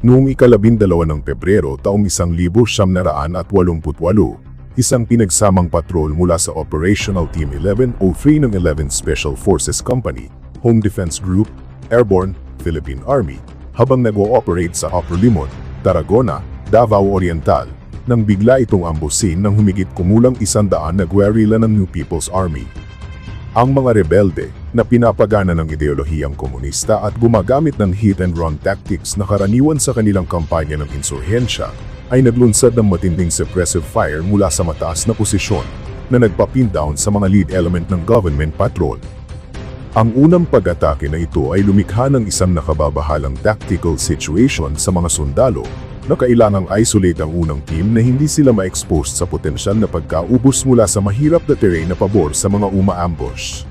Noong ika-12 ng Pebrero taong 1988, isang pinagsamang patrol mula sa Operational Team 1103 ng 11th Special Forces Company, Home Defense Group, Airborne, Philippine Army, habang nag-ooperate sa Upper Limon, Tarragona, Davao Oriental, nang bigla itong ambusin ng humigit kumulang 100 na guerrilla ng New People's Army. Ang mga rebelde, na pinapagana ng ideolohiyang komunista at gumagamit ng hit-and-run tactics na karaniwan sa kanilang kampanya ng insurhensya, ay naglunsad ng matinding suppressive fire mula sa mataas na posisyon na nagpa-pin down sa mga lead element ng government patrol. Ang unang pag-atake na ito ay lumikha ng isang nakababahalang tactical situation sa mga sundalo na kailangang isolate ang unang team na hindi sila ma-expose sa potensyal na pagkaubos mula sa mahirap na terrain na pabor sa mga uma-ambush.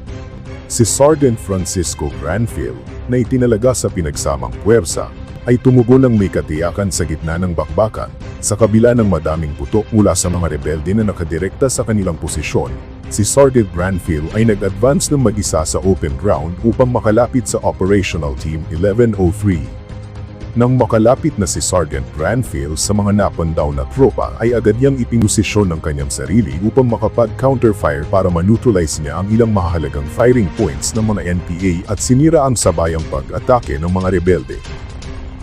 Si Sergeant Francisco Granfield, na itinalaga sa pinagsamang puwersa, ay tumugon ng may katiyakan sa gitna ng bakbakan, sa kabila ng madaming putok mula sa mga rebelde na nakadirekta sa kanilang posisyon. Si Sergeant Granfield ay nag-advance ng mag-isa sa open ground upang makalapit sa Operational Team 1103. Nang makalapit na si Sergeant Granfield sa mga napandaw na tropa ay agad niyang ipinusisyon ng kanyang sarili upang makapag-counterfire para maneutralize niya ang ilang mahalagang firing points ng mga NPA at sinira ang sabayang pag-atake ng mga rebelde.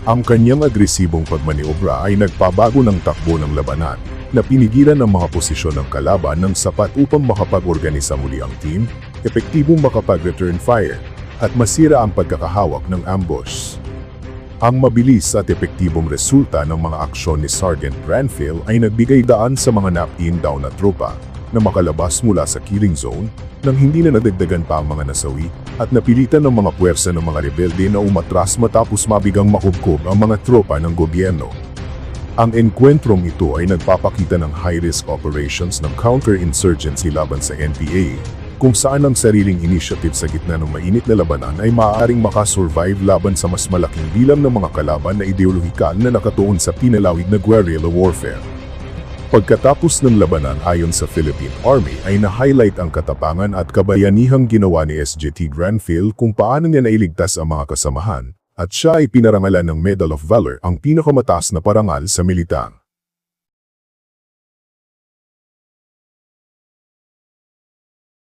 Ang kanyang agresibong pagmaniobra ay nagpabago ng takbo ng labanan, na pinigilan ng mga posisyon ng kalaban ng sapat upang makapag-organisa muli ang team, epektibong makapag-return fire, at masira ang pagkakahawak ng ambush. Ang mabilis at epektibong resulta ng mga aksyon ni Sergeant Granfield ay nagbigay daan sa mga knock-in down na tropa na makalabas mula sa killing zone nang hindi na nadagdagan pa ang mga nasawi at napilitan ng mga puwersa ng mga rebelde na umatras matapos mabigang makubkob ang mga tropa ng gobyerno. Ang engkwentrong ito ay nagpapakita ng high-risk operations ng counter-insurgency laban sa NPA, kung saan ang sariling initiative sa gitna ng mainit na labanan ay maaaring makasurvive laban sa mas malaking bilang ng mga kalaban na ideolohikal na nakatuon sa pinalawig na guerrilla warfare. Pagkatapos ng labanan ayon sa Philippine Army ay na-highlight ang katapangan at kabayanihang ginawa ni SGT Granfield kung paano niya nailigtas ang mga kasamahan, at siya ay pinarangalan ng Medal of Valor, ang pinakamataas na parangal sa militar.